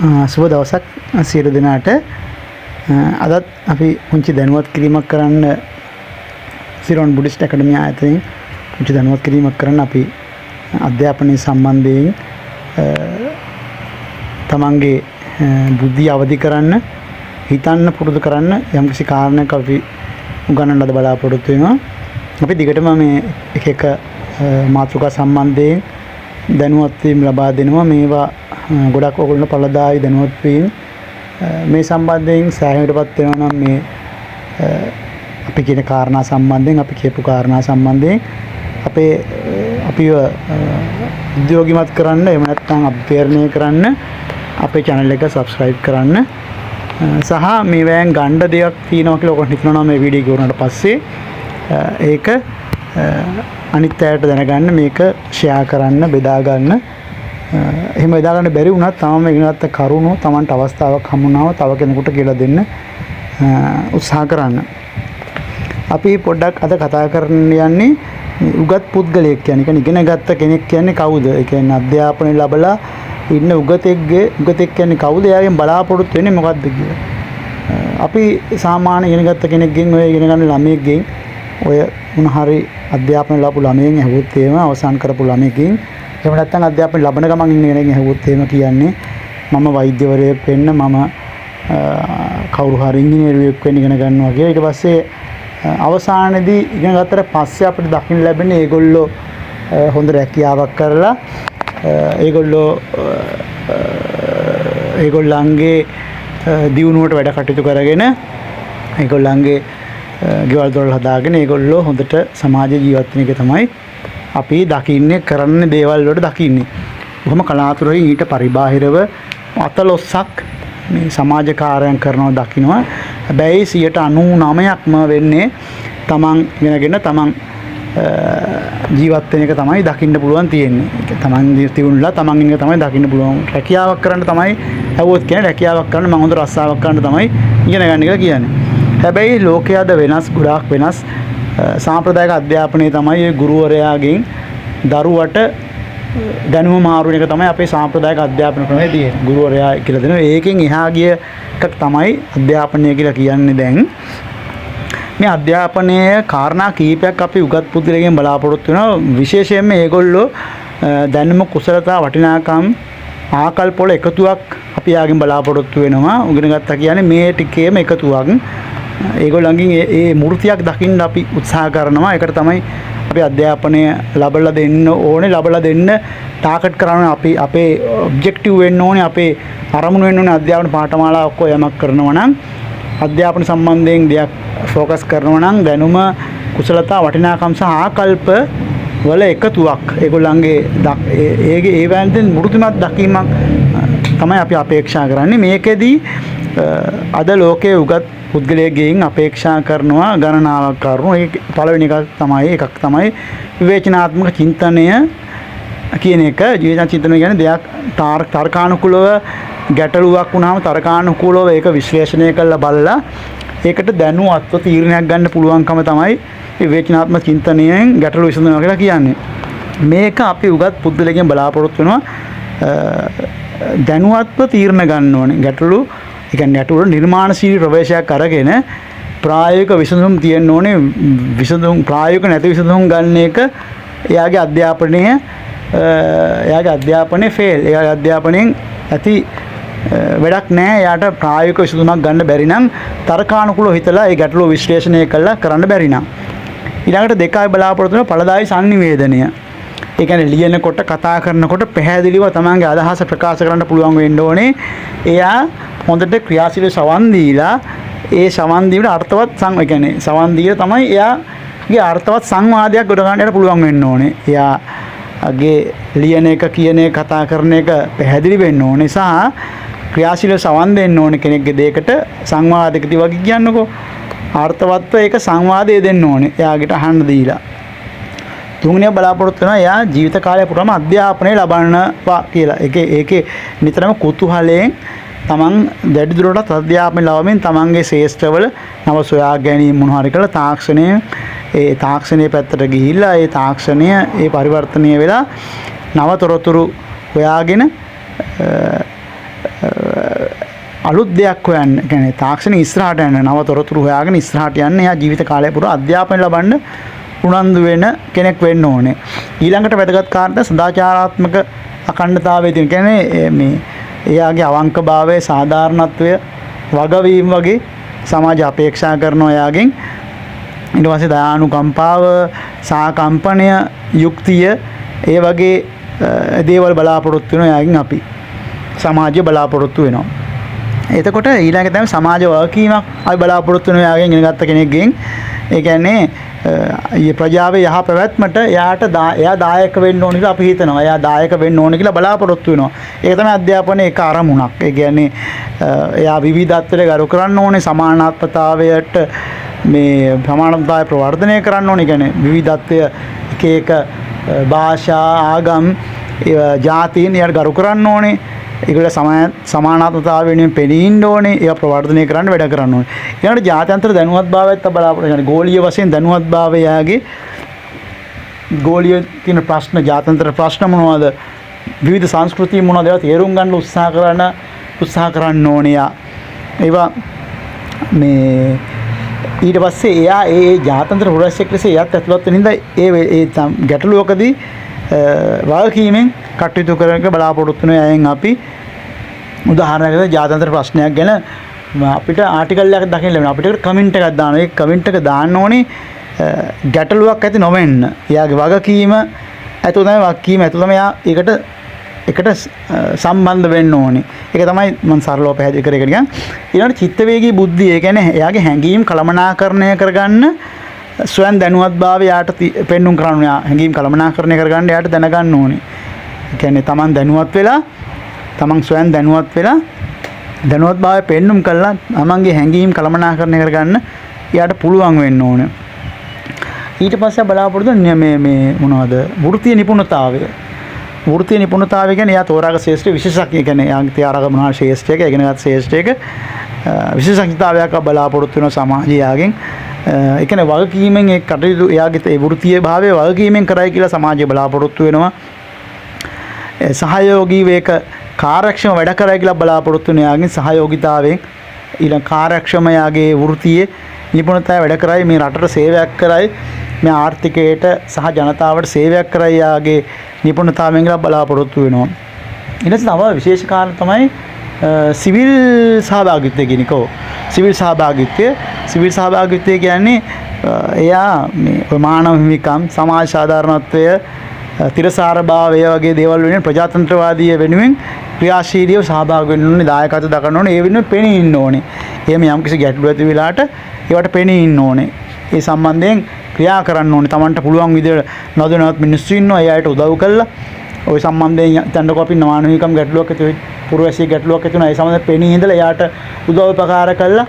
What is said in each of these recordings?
සුබ දවසක් සියලු දෙනාට. අදත් අපි පුංචි දැනුවත් කිරීමක් කරන්න සිරෝන් බුද්දිස්ට් ඇකඩමිය ආයතනයෙන් පුංචි දැනුවත් කිරීමක් කරන්න අපි අධ්‍යාපනය සම්බන්ධයෙන් තමන්ගේ බුද්ධිය අවදි කරන්න හිතන්න පුරුදු කරන්න යම්කිසි කාරණයක් අපි උගන්වන්න බලාපොරොත්තු වෙනවා. අපි දිගටම මේ එක මාතෘකා සම්බන්ධයෙන් දැනුවත් වීම ලබා දෙනවා. මේවා ගොඩක් ඔයගොල්ලෝ පළදායි දැනුවත් වීම මේ සම්බන්ධයෙන් සෑහීමටපත් වෙනවා නම් මේ අපි කියන කාරණා සම්බන්ධයෙන් අපි කියපු කාරණා සම්බන්ධයෙන් අපිව උද්‍යෝගිමත් කරන්න එහෙම නැත්නම් අපේරණය කරන්න අපේ channel එක subscribe කරන්න සහ මේවෙන් ගන්න දෙයක් තියෙනවා කියලා ඔයගොල්ලෝ හිතනවා මේ වීඩියෝ ගොනට පස්සේ ඒක අනිත් අයට දැනගන්න මේක share කරන්න බෙදා ගන්න එහෙම බෙදා ගන්න බැරි වුණත් තමම ඉගෙනගත්ත කරුණු තමන්ට අවස්ථාවක් හම්බුනාම තව කෙනෙකුට කියලා දෙන්න උත්සාහ කරන්න. අපි පොඩ්ඩක් අද කතා කරන්න යන්නේ උගත් පුද්ගලයෙක් කියන්නේ ඉගෙන ගත්ත කෙනෙක් කියන්නේ කවුද? ඒ කියන්නේ අධ්‍යාපනය ලැබලා ඉන්න උගතෙක් කියන්නේ කවුද? එයාගෙන් බලාපොරොත්තු වෙන්නේ මොකක්ද කියලා. අපි සාමාන්‍ය ඉගෙන ගත්ත කෙනෙක්ගෙන් ඔය ඉගෙන ගන්න ළමයෙක්ගෙන් ඔය මොන හරි අධ්‍යාපනය ලැබපු ළමයෙන් ඇහුවොත් එහෙම අවසන් කරපු ළමයෙක්ගෙන් එහෙම නැත්නම් අධ්‍යාපනය ලබන ගමන් ඉන්න කෙනෙක්ගෙන් ඇහුවොත් එහෙම කියන්නේ මම වෛද්‍යවරයෙක් වෙන්න මම කවුරු හරි ඉංජිනේරුවෙක් වෙන්න ඉගෙන ගන්නවා කියලා. ඊට පස්සේ අවසානයේදී ඉගෙන ගත්තට පස්සේ අපිට දකින්න ලැබෙන්නේ ඒගොල්ලෝ හොඳ රැකියාවක් කරලා ඒගොල්ලන්ගේ දියුණුවට වැඩ කටයුතු කරගෙන ඒගොල්ලන්ගේ ගෙවල් දොරවල් හදාගෙන ඒගොල්ලෝ හොඳට සමාජ ජීවත් වෙන එක තමයි අපි දකින්නේ කරන්න දේවල් වලට දකින්නේ. කොහොම කලාතුරකින් ඊට පරිබාහිරව අතලොස්සක් මේ සමාජ කාර්යයන් කරනවා දකින්නවා. හැබැයි 99%ක්ම වෙන්නේ තමන් ඉගෙනගෙන තමන් ජීවත් වෙන එක තමයි දකින්න පුළුවන් තියෙන්නේ. තමන් දියුණුලා තමන් ඉන්න එක තමයි දකින්න පුළුවන්. රැකියාවක් කරන්න තමයි ඇහුවොත් කියන්නේ රැකියාවක් කරන්න මම හොඳ රස්සාවක් කරන්න තමයි ඉගෙන ගන්න කියලා කියන්නේ. හැබැයි ලෝකයේද වෙනස් ගොඩාක් වෙනස් සාම්ප්‍රදායික අධ්‍යාපනයේ තමයි ඒ ගුරුවරයාගෙන් දරුවට දැනුම මාරු වෙන එක තමයි අපේ සාම්ප්‍රදායික අධ්‍යාපන ක්‍රමයේ තියෙන්නේ. ගුරුවරයා කියලා දෙනවා. ඒකෙන් එහා ගිය එකක් තමයි අධ්‍යාපනය කියලා කියන්නේ. දැන් මේ අධ්‍යාපනයේ කාරණා කීපයක් අපි උගත් පුද්ගලයන්ගෙන් බලාපොරොත්තු වෙනවා. විශේෂයෙන්ම ඒගොල්ලෝ දැනුම කුසලතා වටිනාකම් ආකල්ප වල එකතුවක් අපි යාගෙන් බලාපොරොත්තු වෙනවා. උගෙන ගත්තා කියන්නේ මේ ටිකේම එකතුවක්. ඒගොල්ලන්ගෙන් ඒ මූර්තියක් දකින්න අපි උත්සාහ කරනවා. ඒකට තමයි අපි අධ්‍යාපනය ලබලා දෙන්න ඕනේ. ලබලා දෙන්න ටාගට් කරන අපේ ඔබ්ජෙක්ටිව් වෙන්න ඕනේ. අපේ අරමුණු වෙන්න ඕනේ. අධ්‍යාපන පාඨමාලා ඔක්කොම යමක් කරනවා නම් අධ්‍යාපන සම්බන්ධයෙන් දෙයක් ફોකස් කරනවා නම් දැනුම කුසලතා වටිනාකම් සහ ආකල්ප වල එකතුවක් ඒගොල්ලන්ගේ ඒ වෑන්දෙන් මුරුතුමත් දකීමක් තමයි අපි අපේක්ෂා කරන්නේ. මේකෙදී අද ලෝකයේ උගත් පුද්ගලයෙක්ගෙන් අපේක්ෂා කරනවා ගණනාවක් කරනවා. ඒ පළවෙනි එකක් තමයි විවේචනාත්මක චින්තනය කියන එක. විවේචන චින්තනය කියන්නේ දෙයක් තර්කානුකූලව ගැටලුවක් වුණාම තර්කානුකූලව ඒක විශ්ලේෂණය කරලා බලලා ඒකට දැනුවත්ව තීරණයක් ගන්න පුළුවන්කම තමයි විවේචනාත්මක චින්තනයෙන් ගැටලු විසඳනවා කියලා කියන්නේ. මේක අපි උගත් පුද්ගලයෙක්ගෙන් බලාපොරොත්තු වෙනවා දැනුවත්ව තීරණ ගන්න ඕනේ. ගැටලු ඒ කියන්නේ ගැටලු නිර්මාණශීලී ප්‍රවේශයක් අරගෙන ප්‍රායෝගික විසඳුම් තියෙන්න ඕනේ. ප්‍රායෝගික නැති විසඳුම් ගන්න එක එයාගේ අධ්‍යාපනයේ ෆේල්. එයාගේ අධ්‍යාපනයෙන් ඇති වැඩක් නැහැ. එයාට ප්‍රායෝගික විසඳුමක් ගන්න බැරි නම් තර්කානුකූලව හිතලා ඒ ගැටලුව විශ්ලේෂණය කරලා කරන්න බැරි නම් ඊළඟට දෙකයි බලාපොරොත්තු වෙන ඵලදායී sannivedanaය. ඒ කියන්නේ ලියනකොට කතා කරනකොට පැහැදිලිව තමන්ගේ අදහස ප්‍රකාශ කරන්න පුළුවන් වෙන්න ඕනේ. එයා හොඳට ක්‍රියාශීලී සවන් දීලා ඒ සවන් දීමට අර්ථවත් ඒ කියන්නේ සවන් දීලා තමයි එයාගේ අර්ථවත් සංවාදයක් ගොඩ ගන්නට පුළුවන් වෙන්න ඕනේ. එයාගේ ලියන එක කියන එක කතා කරන එක පැහැදිලි වෙන්න ඕනේ සහ ක්‍රියාශීලව සවන් දෙන්න ඕනේ කෙනෙක්ගේ දෙයකට සංවාදයකදී වගේ කියන්නකෝ. අර්ථවත්ව ඒක සංවාදය දෙන්න ඕනේ එයාගෙට අහන්න දීලා. තුන්වෙනි බලාපොරොත්තු වෙනවා එයා ජීවිත කාලය පුරාම අධ්‍යාපනය ලබනවා කියලා. ඒකේ නිතරම කුතුහලයෙන් තමන් දැඩි දුරටත් අධ්‍යාපනය ලබමින් තමන්ගේ ශේෂ්ඨවල නව සොයා ගැනීම මොන හරි කළා තාක්ෂණයේ පැත්තට ගිහිල්ලා ඒ තාක්ෂණය ඒ පරිවර්තනය වෙලා නව තොරතුරු හොයාගෙන අලුත් දෙයක් හොයන්න, කියන්නේ තාක්ෂණික ඉස්සරහට යන්න, නව තොරතුරු හොයාගෙන ඉස්සරහට යන්න එයා ජීවිත කාලය පුරා අධ්‍යාපනය ලබන්න උනන්දු වෙන කෙනෙක් වෙන්න ඕනේ. ඊළඟට වැදගත් කාරණා සදාචාරාත්මක අඛණ්ඩතාවය තියෙන. කියන්නේ මේ එයාගේ අවංකභාවය, සාධාරණත්වය, වගවීම වගේ සමාජ අපේක්ෂා කරනවා එයාගෙන්. ඊට පස්සේ දයානුකම්පාව, සාකම්පණය, යුක්තිය, ඒ වගේ දේවල් බලාපොරොත්තු වෙනවා එයාගෙන් අපි. සමාජය බලාපොරොත්තු වෙනවා. එතකොට ඊළඟ තමයි සමාජ වගකීමක් අපි බලාපොරොත්තු වෙන එයාගෙන් ඉගෙනගත්ත කෙනෙක්ගෙන්. ඒ කියන්නේ ප්‍රජාවේ යහ පැවැත්මට එයා දායක වෙන්න ඕන කියලා අපි හිතනවා. එයා දායක වෙන්න ඕන කියලා බලාපොරොත්තු වෙනවා. ඒක තමයි අධ්‍යාපනයේ එක අරමුණක්. ඒ කියන්නේ එයා විවිධත්වයට ගරු කරන්න ඕනේ, සමානාත්මතාවයට මේ සමානතාවය ප්‍රවර්ධනය කරන්න ඕනේ. කියන්නේ විවිධත්වය එක එක භාෂා, ආගම්, ජාතීන් යාට ගරු කරන්න ඕනේ. ඒගොල්ල සමානාත්මතාවය වෙනුවෙන් පෙනී ඉන්න ඕනේ. ඒවා ප්‍රවර්ධනය කරන්න වැඩ කරන්න ඕනේ. ඊළඟට ජාත්‍යන්තර දැනුවත්භාවයත් බලාපොරොත්තු වෙනවා. ගෝලීය වශයෙන් දැනුවත්භාවය යාගේ ගෝලීය තියෙන ප්‍රශ්න, ජාත්‍යන්තර ප්‍රශ්න මොනවද? විවිධ සංස්කෘති මොනවද? ඒවා තේරුම් ගන්න උත්සාහ කරන්න ඕනේ. ඒවා මේ ඊට පස්සේ එයා ඒ ජාත්‍යන්තර පුරවැසියෙක් ලෙස එයාත් ඇතුළත් වෙන හින්දා ඒ ගැටලුවකදී වගකීමෙන් කටයුතු කරන බලාපොරොත්තු වෙන අයෙන් අපි උදාහරණයකට ජාත්‍යන්තර ප්‍රශ්නයක් ගැන අපිට ආටිකල් එකක් දකින්න ලැබෙනවා. අපිට කමෙන්ට් එකක් දානවා. ඒ කමෙන්ට් එක දාන්න ඕනේ ගැටලුවක් ඇති නොවෙන්න. එයාගේ වගකීම ඇතුළත තමයි වගකීම ඇතුළත තමයි එකට සම්බන්ධ වෙන්න ඕනේ. ඒක තමයි මම සරලව පැහැදිලි කරේ නිකන්. ඊළඟට චිත්තවේගී බුද්ධිය. ඒ කියන්නේ එයාගේ හැඟීම් කළමනාකරණය කරගන්න ස්වයං දැනුවත්භාවය යාට පෙන්눔 කරන්න ඕනේ. හැඟීම් කළමනාකරණය කරගන්න යාට දැනගන්න ඕනේ. ඒ කියන්නේ තමන් දැනුවත් වෙලා, තමන් ස්වයං දැනුවත් වෙලා දැනුවත්භාවය පෙන්눔 කළා තමන්ගේ හැඟීම් කළමනාකරණය කරගන්න යාට පුළුවන් වෙන්න ඕනේ. ඊට පස්සේ බලාපොරොත්තු මේ මොනවද? වෘත්තීය නිපුණතාවය. වෘත්තීය නිපුණතාවය කියන්නේ එයා තෝරාගත් ශේෂ්ත්‍රයේ විශේෂඥ. කියන්නේ එයා තියාරග මොනවා ශේෂ්ත්‍රයක ඉගෙනගත් ශේෂ්ත්‍රයක විශේෂඥතාවයක් බලාපොරොත්තු වෙන සමාජයගෙන්. ඒ කියන්නේ වගකීමෙන් ඒ කටයුතු එයාගේ ඒ වෘත්තීය භාවය වගකීමෙන් කරයි කියලා සමාජය බලාපොරොත්තු වෙනවා. සහයෝගී වේක කාර්යක්ෂම වැඩ කරයි කියලා බලාපොරොත්තු වෙන එයාගෙන් සහයෝගීතාවයෙන් ඊළඟ කාර්යක්ෂම එයාගේ වෘත්තීය නිපුණතාවය වැඩ කරයි, මේ රටට සේවයක් කරයි, මේ ආර්ථිකයට සහ ජනතාවට සේවයක් කරයි යාගේ නිපුණතාවයෙන් කියලා බලාපොරොත්තු වෙනවා. ඊට පස්සේ තව විශේෂ කාරණා තමයි සිවිල් සහභාගීත්වය කියන එක. සිවිල් සහභාගීත්වය කියන්නේ එයා මේ මානව හිමිකම්, සමාජ සාධාරණත්වය, තිරසාර භාවය වගේ දේවල් වෙනුවෙන් ප්‍රජාතන්ත්‍රවාදීය වෙනුවෙන් ක්‍රියාශීලීව සහභාගී වෙන්න ඕනේ, දායකත්ව දක්වන්න ඕනේ, ඒ වෙනුවෙන් පෙනී ඉන්න ඕනේ. එහෙම යම්කිසි ගැටලුවක් ඇති වෙලාට ඒවට පෙනී ඉන්න ඕනේ. ඒ සම්බන්ධයෙන් ක්‍රියා කරන්න ඕනේ. Tamanට පුළුවන් විදිහට නොදැනුවත් මිනිස්සු ඉන්නවා. ඒ අයට උදව් කළා. ওই සම්බන්ධයෙන් තැන්නක අපි මානව හිමිකම් ගැටලුවක් ඇති වෙයි, පුරවැසියෙක් ගැටලුවක් ඇති වෙනවා. ඒ සම්බන්ධයෙන් පෙනී ඉඳලා එයාට උදව් උපකාර කළා.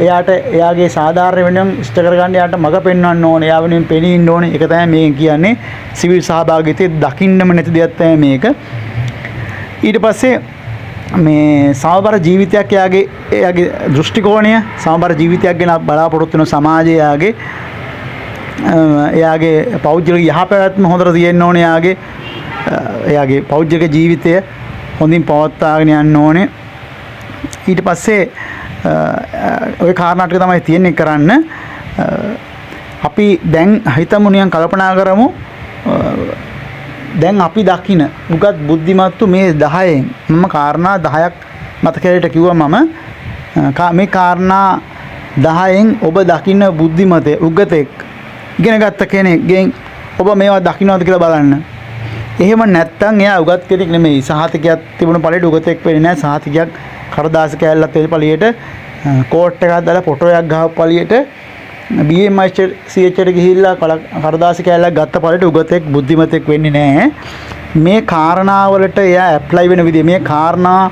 එයාට එයාගේ සාධාරණ වෙනුවෙන් ඉෂ්ට කරගන්න එයාට මඟ පෙන්වන්න ඕනේ. එයා වෙනුවෙන් පෙනී ඉන්න ඕනේ. ඒක තමයි මේ කියන්නේ සිවිල් සහභාගීත්වයේ දකින්නම නැති දෙයක් තමයි මේක. ඊට පස්සේ මේ සමබර ජීවිතයක් එයාගේ දෘෂ්ටි කෝණය, සමබර ජීවිතයක් ගැන බලාපොරොත්තු වෙන සමාජය එයාගේ පෞද්ගලික යහපැවැත්ම හොඳට තියෙන්න ඕනේ. එයාගේ පෞද්ගලික ජීවිතය හොඳින් පවත්වාගෙන යන්න ඕනේ. ඊට පස්සේ ඔය කාරණා ටික තමයි තියෙන්නේ කරන්න. අපි දැන් හිතමු නිකන් කල්පනා කරමු. දැන් අපි දකින උගත් බුද්ධිමත්තු මේ 10න් මම කාරණා 10ක් මතකයට කිව්වා. මම මේ කාරණා 10න් ඔබ දකින්න බුද්ධිමතේ උගතෙක් ඉගෙන ගත්ත කෙනෙක්ගෙන් ඔබ මේවා දකින්නවද කියලා බලන්න. එහෙම නැත්නම් එයා උගත් කෙනෙක් නෙමෙයි. සහතිකයක් තිබුණ ඵලයට උගතෙක් වෙන්නේ නැහැ. සහතිකයක් කරදාස කෑල්ලක් තියෙන ඵලියට කෝට් එකක් දාලා ෆොටෝ එකක් ගහපු ඵලියට BMICH එකට ගිහිල්ලා කරදාස කෑල්ලක් ගත්ත ඵලයට උගතෙක් බුද්ධිමතෙක් වෙන්නේ නැහැ. මේ කාරණාවලට එයා ඇප්ලයි වෙන විදිය, මේ කාරණා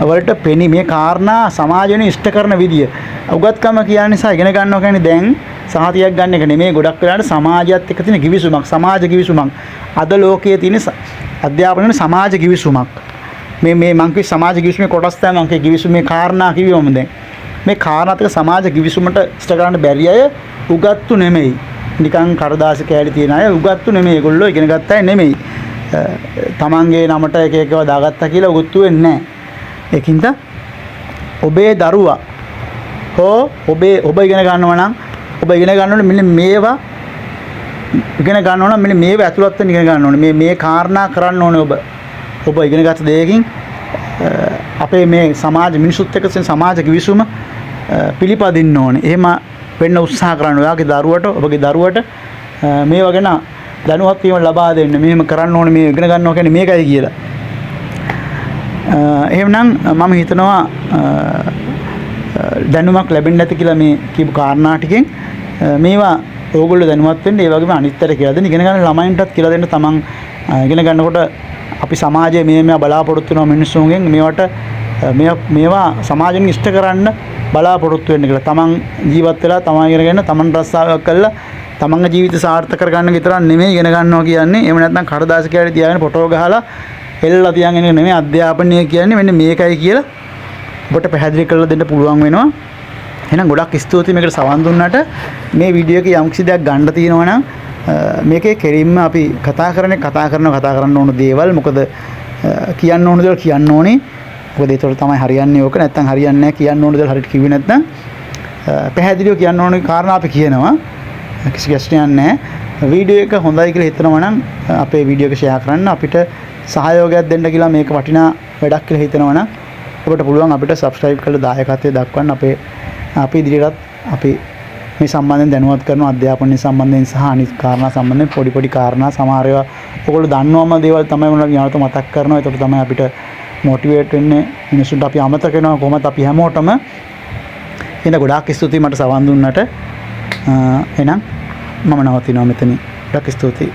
වලට මේ කාරණා සමාජයෙන් ඉෂ්ට කරන විදිය. උගත්කම කියන්නේ නිසා ඉගෙන ගන්නවා කියන්නේ දැන් සහතියක් ගන්න එක නෙමෙයි. ගොඩක් වෙලාවට සමාජයත් එක්ක තියෙන කිවිසුමක්, සමාජ කිවිසුමක්. අද ලෝකයේ තියෙන අධ්‍යාපනයේ සමාජ කිවිසුමක්. මේ මං කිව්ව සමාජ කිවිසුමේ කොටස් තමයි මං කිව්ව කිවිසුමේ කාරණා කිව්වම දැන්. මේ කාරණාත්මක සමාජ කිවිසුමට ඉෂ්ට කරන්න බැරි අය උගත්තු නෙමෙයි. නිකන් කරදාසි කෑලි තියන අය උගත්තු නෙමෙයි. ඒගොල්ලෝ ඉගෙන ගත්ත අය නෙමෙයි. තමන්ගේ නමට එක එකව දාගත්තා කියලා උගත්තු වෙන්නේ නැහැ. ඒකින්ද ඔබේ දරුවා හෝ ඔබ ඉගෙන ගන්නවා නම් ඔබ ඉගෙන ගන්න ඕනේ මෙන්න මේවා ඉගෙන ගන්න ඕන මෙන්න මේව ඇතුළත් වෙන්න ඉගෙන ගන්න ඕනේ මේ කාරණා කරන්න ඕනේ ඔබ ඉගෙනගත්ත දෙයකින් අපේ මේ සමාජ මිනිසුත් එක්ක සමාජ කිවිසුම පිළිපදින්න ඕනේ. එහෙම වෙන්න උත්සාහ කරන්න. ඔයාගේ දරුවට ඔබගේ දරුවට මේවා ගැන දැනුවත් වීම ලබා දෙන්න. මෙහෙම කරන්න ඕනේ මේ ඉගෙන ගන්නවා කියන්නේ මේකයි කියලා. එහෙමනම් මම හිතනවා දැනුමක් ලැබෙන්නේ නැති කියලා මේ කියපු කාරණා ටිකෙන් මේවා ඕගොල්ලෝ දැනුවත් වෙන්න ඒ වගේම අනිත්තර කියලා දෙන්න ඉගෙන ගන්න ළමයින්ටත් කියලා දෙන්න තමන් ඉගෙන ගන්නකොට අපි සමාජයේ මේ බලාපොරොත්තු වෙන මිනිස්සුන්ගෙන් මේවා සමාජයෙන් ඉෂ්ට කරන්න බලාපොරොත්තු වෙන්න කියලා තමන් ජීවත් වෙලා තමන් ඉගෙනගෙන තමන් රස්සාවක් කළා තමන්ගේ ජීවිත සාර්ථක කරගන්න විතරක් නෙමෙයි ඉගෙන ගන්නවා කියන්නේ එහෙම නැත්නම් කඩදාසියකට තියාගෙන ෆොටෝ ගහලා එල්ලලා තියාගෙන නෙමෙයි අධ්‍යාපනය කියන්නේ මෙන්න මේකයි කියලා ඔබට පැහැදිලි කරලා දෙන්න පුළුවන් වෙනවා. එහෙනම් ගොඩක් ස්තුතියි මේකට සවන් දුන්නාට මේ වීඩියෝ එකේ යම් කිසි දෙයක් ගන්න තියෙනවා නම් මේකේ කෙලින්ම අපි කතා කරන්න ඕන දේවල් මොකද කියන්න ඕන දේවල් කියන්න ඕනේ. මොකද ඒතකොට තමයි හරියන්නේ ඕක. නැත්තම් හරියන්නේ නැහැ කියන්න ඕන දේවල් හරියට කිව්වේ නැත්නම් පැහැදිලිව කියන්න ඕන කාරණා අපි කියනවා. කිසි ප්‍රශ්නයක් නැහැ. වීඩියෝ එක හොඳයි කියලා හිතනවා නම් අපේ වීඩියෝ එක ෂෙයා කරන්න අපිට සහයෝගයක් දෙන්න කියලා මේක වටිනා වැඩක් කියලා හිතනවා නම් ඔබට පුළුවන් අපිට subscribe කරලා දායකත්වයේ දක්වන්න අපි ඉදිරියටත් අපි මේ සම්බන්ධයෙන් දැනුවත් කරන අධ්‍යාපනය සම්බන්ධයෙන් සහ අනිත් කාරණා සම්බන්ධයෙන් පොඩි කාරණා සමහර ඒවා ඔයගොල්ලෝ දන්නවම දේවල් තමයි මොනවද ඥානත මතක් කරනවා. ඒකට තමයි අපිට මොටිවේට් වෙන්නේ මිනිස්සුන්ට අපි අමතක වෙනවා කොහොමද අපි හැමෝටම. එහෙනම් ගොඩාක් ස්තුතියි මට සවන් දුන්නට. එහෙනම් මම නවතිනවා මෙතනින්. ගොඩාක් ස්තුතියි.